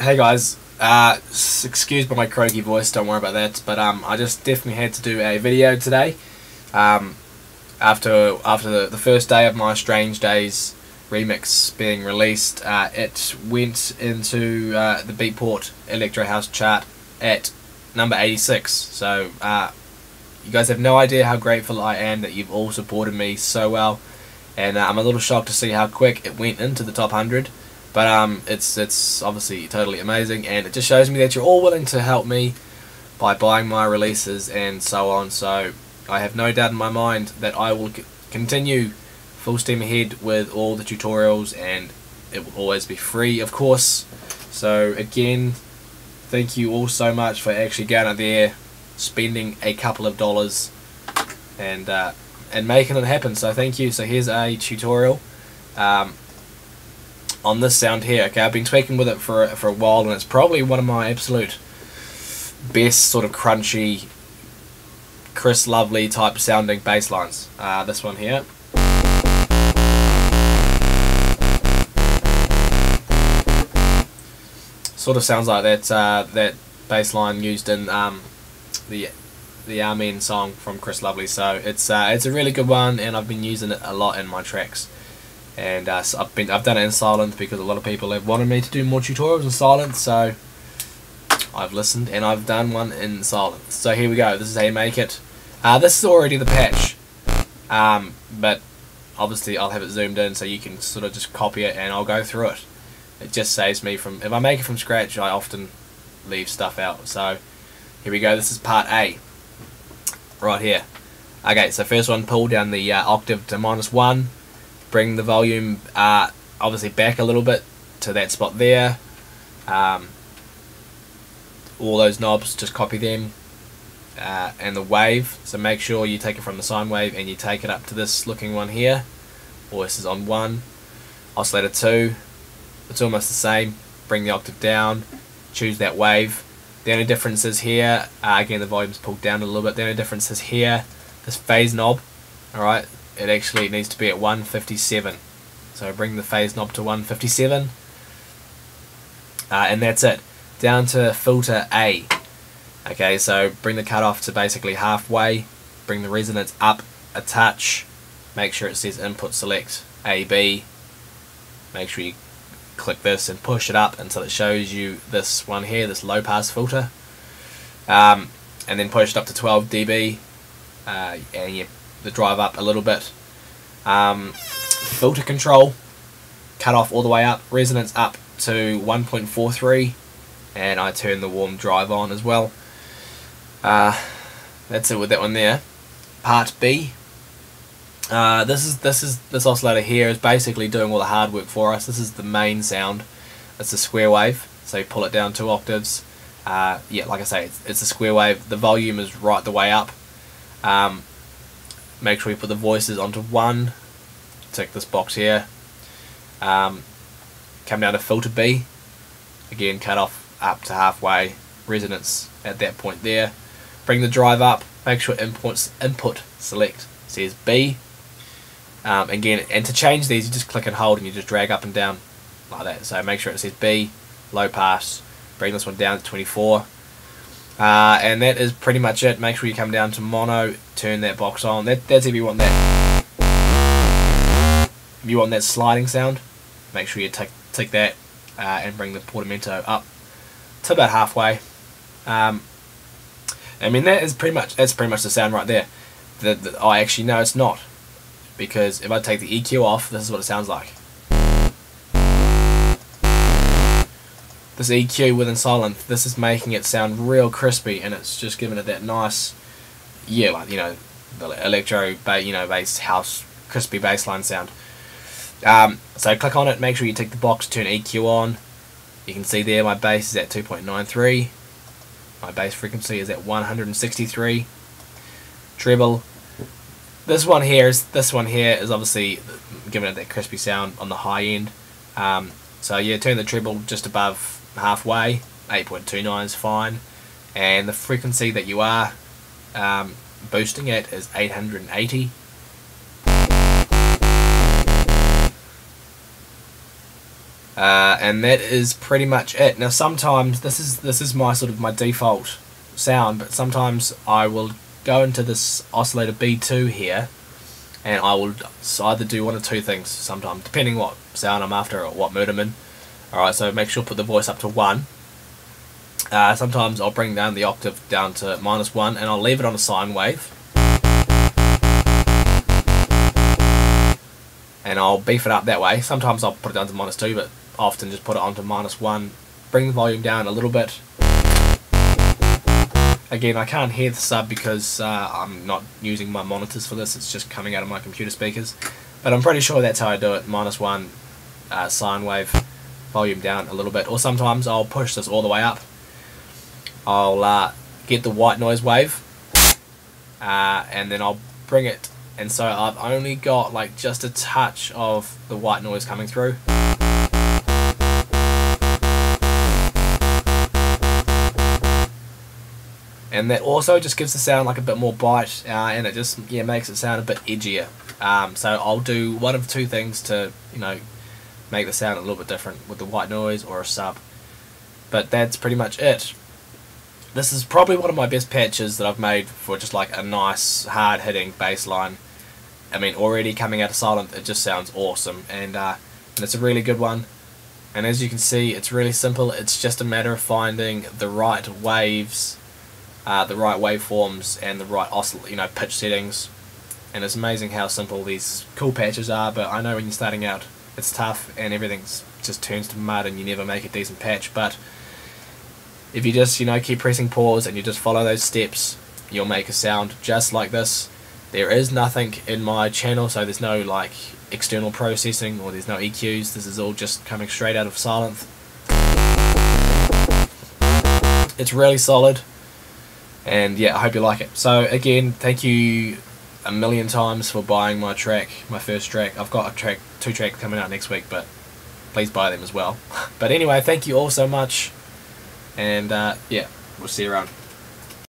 Hey guys, excuse my croaky voice, don't worry about that, but I just definitely had to do a video today. After the first day of my Strange Days remix being released, it went into the Beatport Electro House chart at number 86. So you guys have no idea how grateful I am that you've all supported me so well, and I'm a little shocked to see how quick it went into the top 100. But it's obviously totally amazing, and it just shows me that you're all willing to help me by buying my releases and so on. So I have no doubt in my mind that I will continue full steam ahead with all the tutorials, and it will always be free, of course. So again, thank you all so much for actually going out there, spending a couple of dollars, and making it happen. So thank you. So here's a tutorial. On this sound here. Okay, I've been tweaking with it for a while, and it's probably one of my absolute best sort of crunchy, Chris Lovely type sounding bass lines. This one here. Sort of sounds like that bass line used in the Amen song from Chris Lovely. So it's a really good one, and I've been using it a lot in my tracks. And so I've done it in Sylenth because a lot of people have wanted me to do more tutorials in Sylenth, so I've listened and I've done one in Sylenth. So here we go. This is how you make it. This is already the patch, but obviously I'll have it zoomed in so you can sort of just copy it and I'll go through it. It just saves me from, if I make it from scratch, I often leave stuff out. So here we go. This is part A, right here. Okay, so first one, pull down the octave to -1. Bring the volume obviously back a little bit to that spot there. All those knobs, just copy them. And the wave, so make sure you take it from the sine wave and you take it up to this looking one here. Or this is on 1. Oscillator 2, it's almost the same. Bring the octave down, choose that wave. The only difference is here, again the volume's pulled down a little bit. The only difference is here, this phase knob, alright, it actually needs to be at 157. So bring the phase knob to 157, and that's it. Down to filter A. Okay, so bring the cutoff to basically halfway. Bring the resonance up a touch. Make sure it says input select AB. Make sure you click this and push it up until it shows you this one here, this low pass filter. And then push it up to 12 dB, and the drive up a little bit. Filter control, cut off all the way up, resonance up to 1.43, and I turn the warm drive on as well. That's it with that one there. Part B. This oscillator here is basically doing all the hard work for us. This is the main sound. It's a square wave, so you pull it down 2 octaves. Yeah, like I say, it's a square wave. The volume is right the way up. Make sure you put the voices onto 1. Tick this box here. Come down to filter B. Again, cut off up to halfway. Resonance at that point there. Bring the drive up. Make sure input select says B. Again, and to change these, you just click and hold, and you just drag up and down like that. So make sure it says B. Low pass. Bring this one down to 24. And that is pretty much it. Make sure you come down to mono, turn that box on. That's if you want that. If you want that sliding sound, make sure you tick that and bring the portamento up to about halfway. I mean that's pretty much the sound right there. Oh, actually no, it's not, because if I take the EQ off, this is what it sounds like. This EQ within Sylenth, this is making it sound real crispy, and it's just giving it that nice, yeah, like, you know, the electro bass house crispy bassline sound. So click on it, make sure you tick the box, turn EQ on. You can see there my bass is at 2.93. My bass frequency is at 163. Treble. This one here is obviously giving it that crispy sound on the high end. So yeah, turn the treble just above halfway. 8.29 is fine, and the frequency that you are boosting at is 880. And that is pretty much it. Now sometimes this is my sort of my default sound, but sometimes I will go into this Oscillator B2 here, and I will either do one or two things sometimes, depending what sound I'm after or what mood I'm in. Alright, so make sure to put the voice up to 1. Sometimes I'll bring down the octave down to -1, and I'll leave it on a sine wave. And I'll beef it up that way. Sometimes I'll put it down to -2, but often just put it onto -1. Bring the volume down a little bit. Again, I can't hear the sub because I'm not using my monitors for this. It's just coming out of my computer speakers. But I'm pretty sure that's how I do it. -1, sine wave, volume down a little bit. Or sometimes I'll push this all the way up. I'll get the white noise wave, and then I'll bring it, and so I've only got like just a touch of the white noise coming through. And that also just gives the sound like a bit more bite, and it just makes it sound a bit edgier. So I'll do one of two things to make the sound a little bit different with the white noise or a sub. But that's pretty much it. This is probably one of my best patches that I've made for just like a nice hard hitting bass line. I mean, already coming out of Sylenth, it just sounds awesome, and it's a really good one. And as you can see, it's really simple. It's just a matter of finding the right waves, the right waveforms, and the right pitch settings. And it's amazing how simple these cool patches are. But I know when you're starting out, it's tough, and everything just turns to mud, and you never make a decent patch. But if you just keep pressing pause and you just follow those steps, you'll make a sound just like this. There is nothing in my channel, so there's no like external processing, or there's no EQs. This is all just coming straight out of Sylenth. It's really solid, and yeah, I hope you like it. So again, thank you a million times for buying my track, my first track. I've got two tracks coming out next week, but please buy them as well. But anyway, thank you all so much. And yeah, we'll see you around.